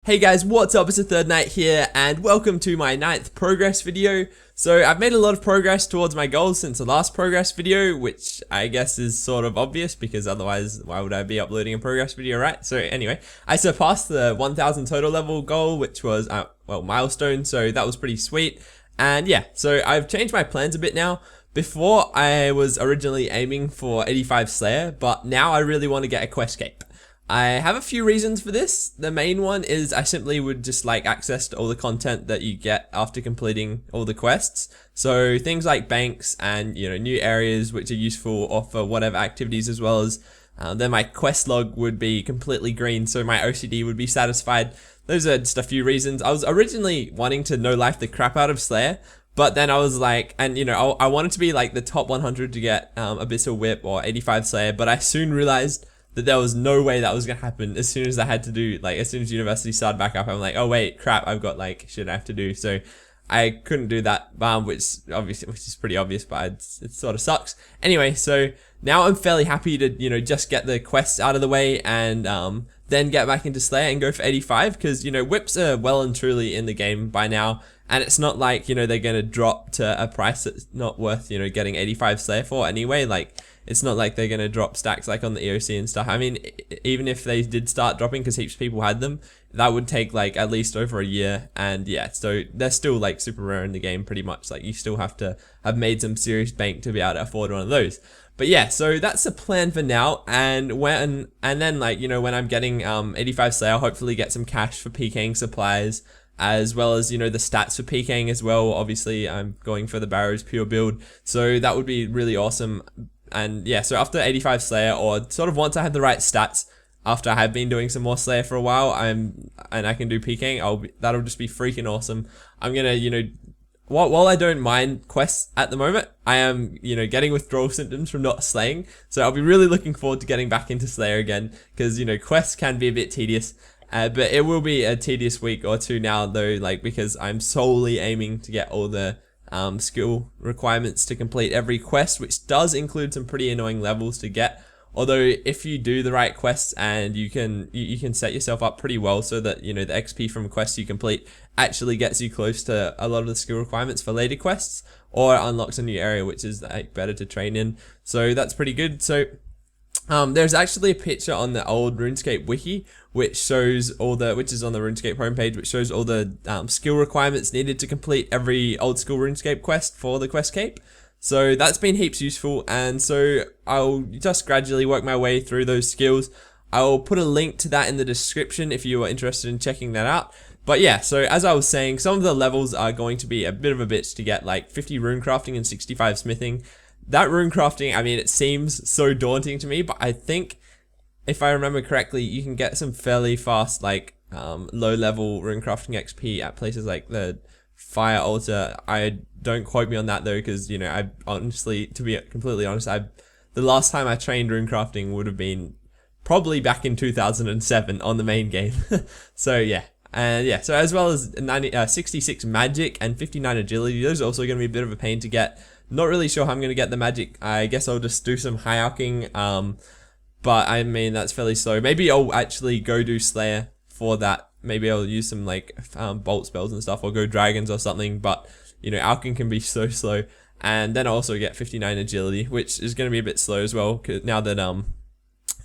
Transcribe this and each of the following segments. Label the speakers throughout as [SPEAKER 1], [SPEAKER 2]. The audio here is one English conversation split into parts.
[SPEAKER 1] Hey guys, what's up? It's TheThirdKnight here, and welcome to my 9th progress video. So I've made a lot of progress towards my goals since the last progress video, which I guess is sort of obvious because otherwise why would I be uploading a progress video, right? So anyway, I surpassed the 1000 total level goal, which was, milestone, so that was pretty sweet. And yeah, so I've changed my plans a bit now. Before I was originally aiming for 85 Slayer, but now I really want to get a quest cape. I have a few reasons for this. The main one is I simply would just like access to all the content that you get after completing all the quests. So things like banks and, new areas which are useful or for whatever activities, as well as then my quest log would be completely green, so my OCD would be satisfied. Those are just a few reasons. I was originally wanting to no life the crap out of Slayer, but then I was like, and I wanted to be like the top 100 to get Abyssal Whip or 85 Slayer, but I soon realized that there was no way that was gonna happen. As soon as I had to do, as soon as university started back up, I'm like, oh wait, crap, I've got shit I have to do. So I couldn't do that, which is pretty obvious, but it sort of sucks. Anyway, so now I'm fairly happy to, just get the quests out of the way and then get back into Slayer and go for 85, because, whips are well and truly in the game by now. And it's not like, they're gonna drop to a price that's not worth, getting 85 Slayer for anyway. It's not like they're gonna drop stacks like on the EOC and stuff. I mean, even if they did start dropping because heaps of people had them, that would take at least over a year. And yeah, so they're still super rare in the game pretty much. You still have to have made some serious bank to be able to afford one of those. But yeah, so that's the plan for now. And then when I'm getting 85 Slayer, I'll hopefully get some cash for PKing supplies, as well as, the stats for PKing as well. Obviously, I'm going for the Barrows pure build, so that would be really awesome. And yeah, so after 85 Slayer, or sort of once I have the right stats, after I have been doing some more Slayer for a while, and I can do PKing, that'll just be freaking awesome. I'm gonna, while I don't mind quests at the moment, I am, getting withdrawal symptoms from not slaying. So I'll be really looking forward to getting back into Slayer again, because, quests can be a bit tedious. But it will be a tedious week or two now though, because I'm solely aiming to get all the skill requirements to complete every quest, which does include some pretty annoying levels to get. Although if you do the right quests, and you can set yourself up pretty well so that the XP from quests you complete actually gets you close to a lot of the skill requirements for later quests, or unlocks a new area which is better to train in. So that's pretty good. So there's actually a picture on the old RuneScape wiki which shows which is on the RuneScape homepage, which shows all the skill requirements needed to complete every old school RuneScape quest for the quest cape. So that's been heaps useful, and so I'll just gradually work my way through those skills. I'll put a link to that in the description if you are interested in checking that out. But yeah, so as I was saying, some of the levels are going to be a bit of a bitch to get, 50 runecrafting and 65 smithing. That runecrafting, I mean, it seems so daunting to me, but I think, if I remember correctly, you can get some fairly fast, low-level runecrafting XP at places like the Fire Altar. Don't quote me on that though, because I honestly, to be completely honest, the last time I trained runecrafting would have been probably back in 2007 on the main game. So yeah. And yeah, so as well as 66 magic and 59 agility, those are also going to be a bit of a pain to get. Not really sure how I'm going to get the magic. I guess I'll just do some high alching, but I mean, that's fairly slow. Maybe I'll actually go do Slayer for that. Maybe I'll use some bolt spells and stuff, or go dragons or something, but alching can be so slow. And then I'll also get 59 agility, which is going to be a bit slow as well, cause now that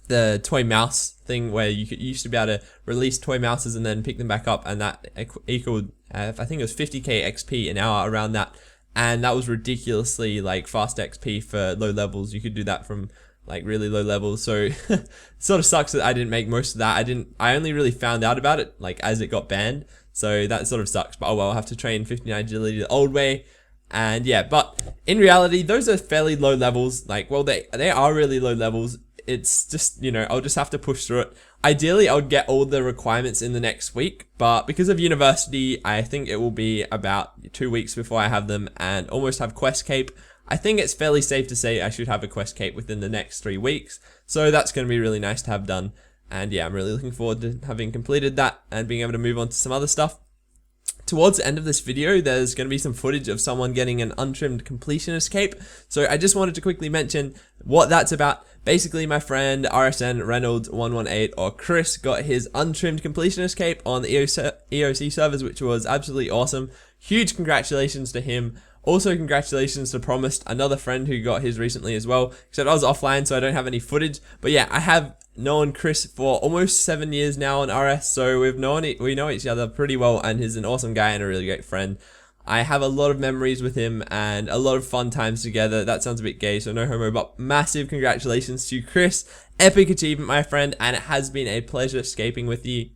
[SPEAKER 1] the toy mouse thing, where you used to be able to release toy mouses and then pick them back up, and that equaled I think it was 50k XP an hour around that, and that was ridiculously fast XP for low levels. You could do that from really low levels, so it sort of sucks that I didn't make most of that. I only really found out about it as it got banned, so that sort of sucks. But oh well, I'll have to train 59 agility the old way. And yeah, but in reality, those are fairly low levels. Well, they are really low levels. It's just, I'll just have to push through it. Ideally, I would get all the requirements in the next week, but because of university, I think it will be about 2 weeks before I have them and almost have quest cape. I think it's fairly safe to say I should have a quest cape within the next 3 weeks. So that's going to be really nice to have done. And yeah, I'm really looking forward to having completed that and being able to move on to some other stuff. Towards the end of this video, there's going to be some footage of someone getting an untrimmed completionist cape. So I just wanted to quickly mention what that's about. Basically, my friend RSN Reynolds 118 or Chris got his untrimmed completionist cape on the EOC servers, which was absolutely awesome. Huge congratulations to him. Also, congratulations to Promised, another friend who got his recently as well, except I was offline, so I don't have any footage. But yeah, I have known Chris for almost 7 years now on RS, so we know each other pretty well, and he's an awesome guy and a really great friend. I have a lot of memories with him and a lot of fun times together. That sounds a bit gay, so no homo, but massive congratulations to Chris. Epic achievement, my friend, and it has been a pleasure escaping with you.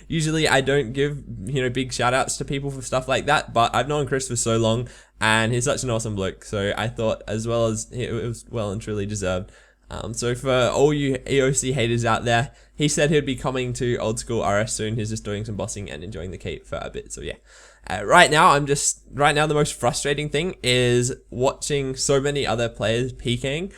[SPEAKER 1] Usually I don't give, big shout outs to people for stuff like that, but I've known Chris for so long and he's such an awesome bloke, so I thought as well as it was well and truly deserved. So for all you EOC haters out there, he said he'd be coming to old school RS soon. He's just doing some bossing and enjoying the cape for a bit, so yeah. Right now the most frustrating thing is watching so many other players PKing.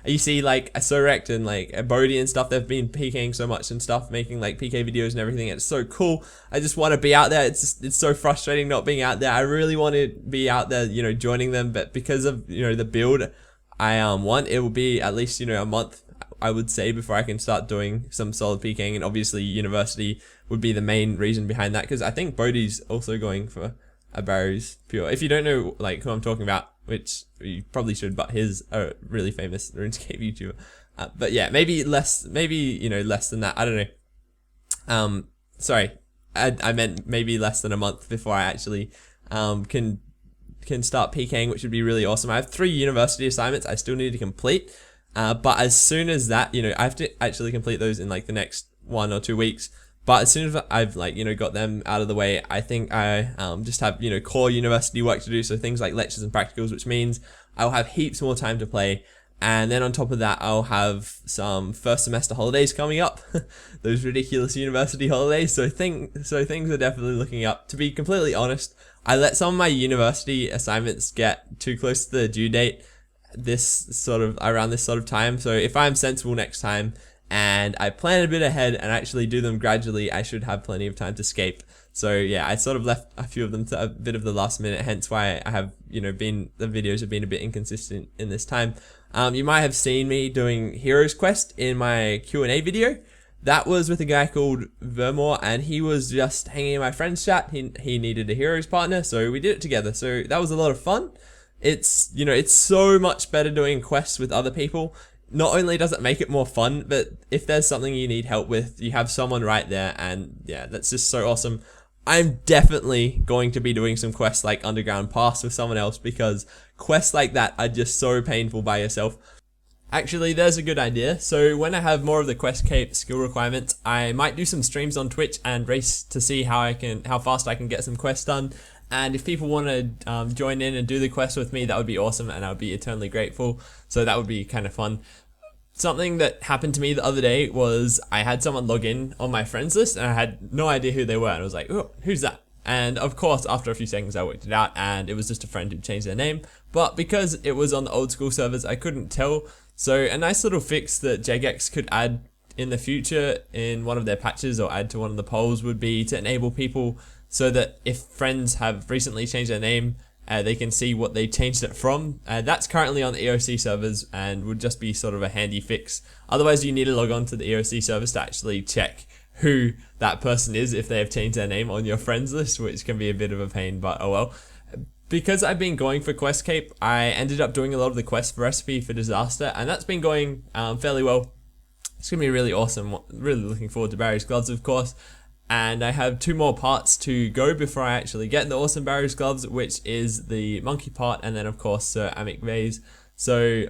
[SPEAKER 1] You see like a Sorect and like a Bodhi and stuff, they've been PKing so much and stuff, making like PK videos and everything. It's so cool. I just want to be out there. It's so frustrating not being out there. I really want to be out there, joining them, but because of, the build I want, it will be at least, a month, I would say, before I can start doing some solid PKing. And obviously university would be the main reason behind that, because I think Bodhi's also going for a Barry's Pure. If you don't know like who I'm talking about, which you probably should, but he's a really famous RuneScape YouTuber. But yeah, maybe less than that. I don't know. Sorry, I meant maybe less than a month before I actually can start PKing, which would be really awesome. I have 3 university assignments I still need to complete, but as soon as that, I have to actually complete those in like the next 1 or 2 weeks. But as soon as I've got them out of the way, I think I just have, core university work to do. So things like lectures and practicals, which means I'll have heaps more time to play. And then on top of that, I'll have some first semester holidays coming up. Those ridiculous university holidays. So things are definitely looking up. To be completely honest, I let some of my university assignments get too close to the due date around this sort of time. So if I'm sensible next time, and I plan a bit ahead and actually do them gradually, I should have plenty of time to escape. So yeah, I sort of left a few of them to a bit of the last minute, hence why I have, the videos have been a bit inconsistent in this time. You might have seen me doing Heroes Quest in my Q&A video. That was with a guy called Vermore, and he was just hanging in my friend's chat. He needed a Heroes partner, so we did it together. So that was a lot of fun. It's so much better doing quests with other people. Not only does it make it more fun, but if there's something you need help with, you have someone right there, and yeah, that's just so awesome. I'm definitely going to be doing some quests like Underground Pass with someone else, because quests like that are just so painful by yourself. Actually, there's a good idea. So when I have more of the quest cape skill requirements, I might do some streams on Twitch and race to see how fast I can get some quests done. And if people want to join in and do the quest with me, that would be awesome, and I would be eternally grateful. So that would be kind of fun. Something that happened to me the other day was I had someone log in on my friends list, and I had no idea who they were, and I was like, oh, who's that? And of course, after a few seconds, I worked it out, and it was just a friend who changed their name. But because it was on the old school servers, I couldn't tell. So a nice little fix that JGX could add in the future in one of their patches or add to one of the polls would be to enable people so that if friends have recently changed their name, they can see what they changed it from. That's currently on the EOC servers and would just be sort of a handy fix. Otherwise, you need to log on to the EOC servers to actually check who that person is if they have changed their name on your friends list, which can be a bit of a pain, but oh well. Because I've been going for Quest Cape, I ended up doing a lot of the quests for Recipe for Disaster, and that's been going fairly well. It's going to be really awesome. Really looking forward to Barry's Gloves, of course. And I have 2 more parts to go before I actually get the awesome Barry's Gloves, which is the monkey part, and then of course Sir Amic Vase,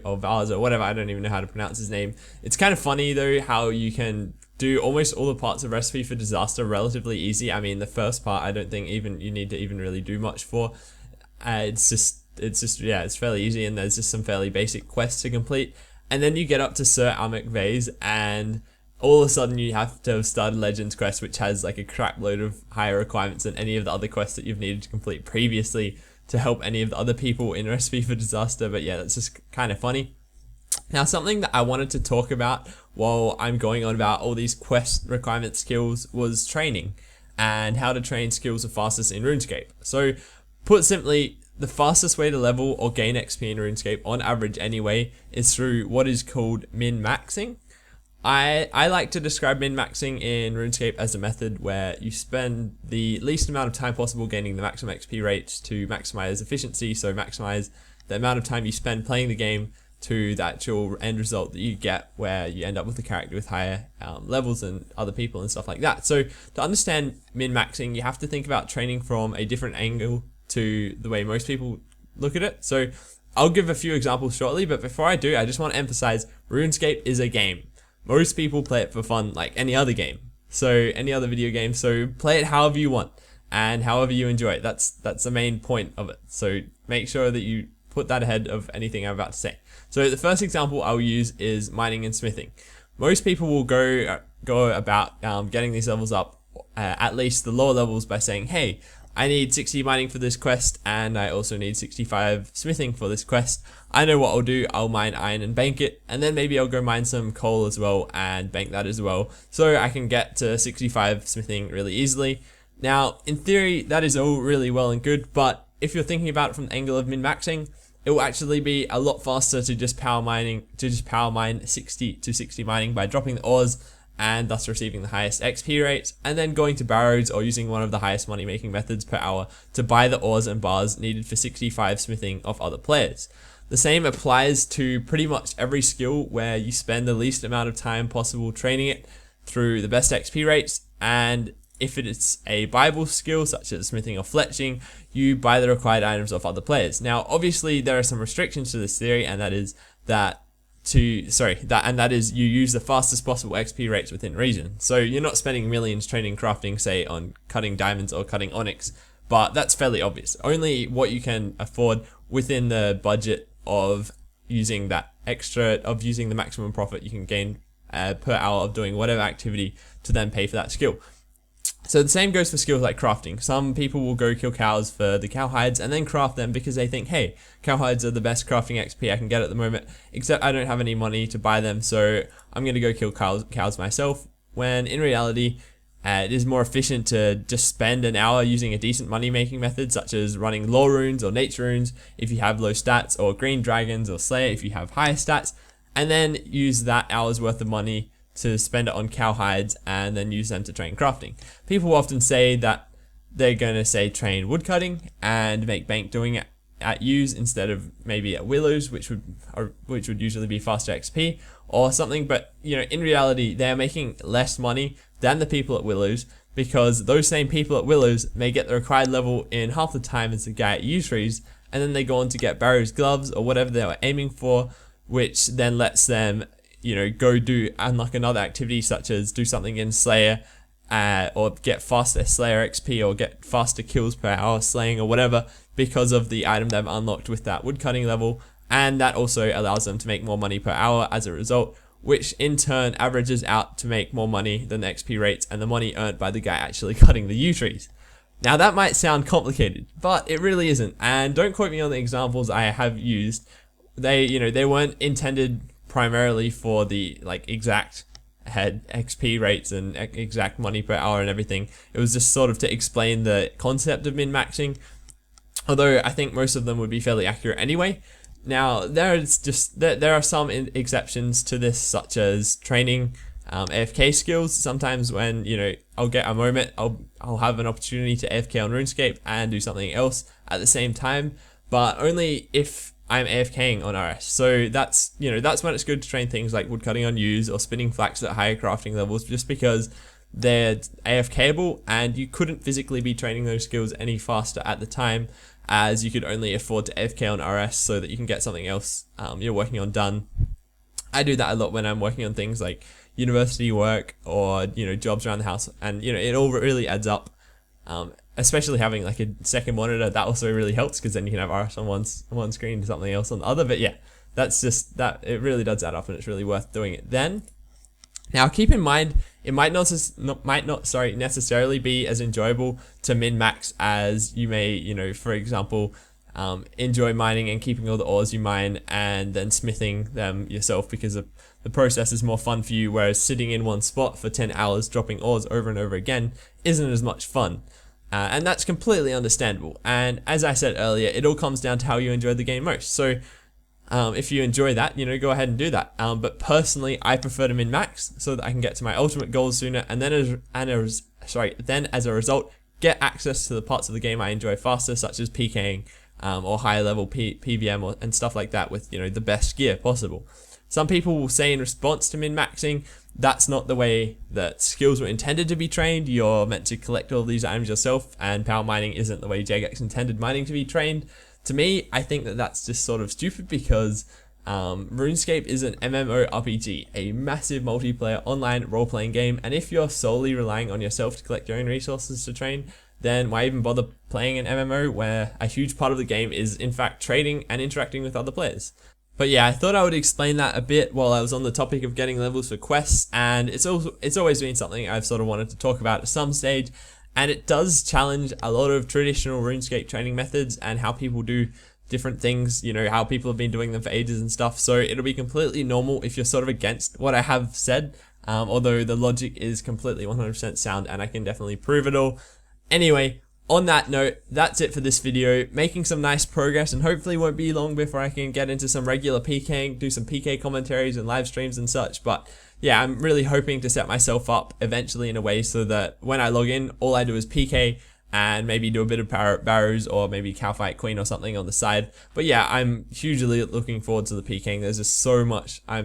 [SPEAKER 1] or Vase, or whatever, I don't even know how to pronounce his name. It's kind of funny though how you can do almost all the parts of Recipe for Disaster relatively easy. I mean, the first part I don't think even you need to even really do much for. It's fairly easy, and there's just some fairly basic quests to complete. And then you get up to Sir Amic Vase, and all of a sudden you have to have started Legends quest, which has like a crap load of higher requirements than any of the other quests that you've needed to complete previously to help any of the other people in Recipe for Disaster. But yeah, that's just kind of funny. Now, something that I wanted to talk about while I'm going on about all these quest requirement skills was training and how to train skills the fastest in RuneScape. So put simply, the fastest way to level or gain XP in RuneScape, on average anyway, is through what is called min-maxing. I like to describe min-maxing in RuneScape as a method where you spend the least amount of time possible gaining the maximum XP rates to maximize efficiency, so maximize the amount of time you spend playing the game to the actual end result that you get, where you end up with a character with higher levels than other people and stuff like that. So to understand min-maxing, you have to think about training from a different angle to the way most people look at it. So I'll give a few examples shortly, but before I do, I just want to emphasize RuneScape is a game. Most people play it for fun like any other game, so any other video game, so play it however you want and however you enjoy it. That's the main point of it, so make sure that you put that ahead of anything I'm about to say. So the first example I'll use is mining and smithing. Most people will go about getting these levels up, at least the lower levels, by saying, hey, I need 60 mining for this quest, and I also need 65 smithing for this quest. I know what I'll do. I'll mine iron and bank it, and then maybe I'll go mine some coal as well and bank that as well, so I can get to 65 smithing really easily. Now, in theory, that is all really well and good, but if you're thinking about it from the angle of min-maxing, it will actually be a lot faster to just power mine 60 to 60 mining by dropping the ores and thus receiving the highest XP rates, and then going to barrows or using one of the highest money making methods per hour to buy the ores and bars needed for 65 smithing off other players. The same applies to pretty much every skill where you spend the least amount of time possible training it through the best XP rates, and if it is a buyable skill such as smithing or fletching, you buy the required items off other players. Now obviously there are some restrictions to this theory, and that is you use the fastest possible XP rates within region. So you're not spending millions training crafting, say, on cutting diamonds or cutting onyx, but that's fairly obvious. Only what you can afford within the budget of using the maximum profit you can gain per hour of doing whatever activity to then pay for that skill. So the same goes for skills like crafting. Some people will go kill cows for the cow hides and then craft them because they think, hey, cow hides are the best crafting XP I can get at the moment, except I don't have any money to buy them, so I'm going to go kill cows myself, when in reality it is more efficient to just spend an hour using a decent money making method such as running lore runes or nature runes if you have low stats, or green dragons or slayer if you have higher stats, and then use that hour's worth of money to spend it on cow hides and then use them to train crafting. People often say that they're going to say train woodcutting and make bank doing it at U's instead of maybe at willows, which would usually be faster XP or something, but you know, in reality they're making less money than the people at willows, because those same people at willows may get the required level in half the time as the guy at U trees, and then they go on to get Barrow's gloves or whatever they were aiming for, which then lets them, you know, go do unlock another activity such as do something in Slayer, or get faster Slayer XP, or get faster kills per hour slaying or whatever, because of the item they've unlocked with that woodcutting level, and that also allows them to make more money per hour as a result, which in turn averages out to make more money than the XP rates and the money earned by the guy actually cutting the U trees. Now that might sound complicated, but it really isn't, and don't quote me on the examples I have used. They weren't intended primarily for the exact head XP rates and exact money per hour and everything. It was just sort of to explain the concept of min-maxing, although I think most of them would be fairly accurate anyway. Now there are some exceptions to this, such as training AFK skills. Sometimes when I'll get a moment, I'll have an opportunity to AFK on RuneScape and do something else at the same time, but only if I'm AFKing on RS. So that's when it's good to train things like woodcutting on U's or spinning flax at higher crafting levels, just because they're AFKable and you couldn't physically be training those skills any faster at the time, as you could only afford to AFK on RS so that you can get something else you're working on done. I do that a lot when I'm working on things like university work or jobs around the house, and it all really adds up. Especially having like a second monitor, that also really helps, because then you can have RS on one screen and something else on the other. But yeah, that's just that, it really does add up, and it's really worth doing it then. Now keep in mind, it might not necessarily be as enjoyable to min-max as you may, for example, enjoy mining and keeping all the ores you mine and then smithing them yourself, because the process is more fun for you, whereas sitting in one spot for 10 hours dropping ores over and over again isn't as much fun. And that's completely understandable. And as I said earlier, it all comes down to how you enjoy the game most. So if you enjoy that, go ahead and do that. But personally, I prefer to min-max so that I can get to my ultimate goals sooner, and then as a result, get access to the parts of the game I enjoy faster, such as PKing or higher level PVM and stuff like that with the best gear possible. Some people will say in response to min-maxing, that's not the way that skills were intended to be trained. You're meant to collect all these items yourself, and power mining isn't the way Jagex intended mining to be trained. To me, I think that that's just sort of stupid because RuneScape is an MMORPG, a massive multiplayer online role-playing game, and if you're solely relying on yourself to collect your own resources to train, then why even bother playing an MMO where a huge part of the game is in fact trading and interacting with other players? But yeah, I thought I would explain that a bit while I was on the topic of getting levels for quests, and it's always been something I've sort of wanted to talk about at some stage, and it does challenge a lot of traditional RuneScape training methods and how people do different things, how people have been doing them for ages and stuff. So it'll be completely normal if you're sort of against what I have said, although the logic is completely 100% sound and I can definitely prove it all. Anyway, on that note, that's it for this video. Making some nice progress, and hopefully won't be long before I can get into some regular PKing, do some PK commentaries and live streams and such. But yeah, I'm really hoping to set myself up eventually in a way so that when I log in, all I do is PK and maybe do a bit of barrows or maybe cow fight queen or something on the side. But yeah, I'm hugely looking forward to the PKing. There's just so much. I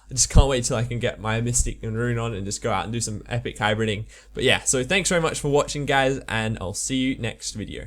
[SPEAKER 1] just can't wait till I can get my Mystic and Rune on and just go out and do some epic hybriding. But yeah, so thanks very much for watching, guys, and I'll see you next video.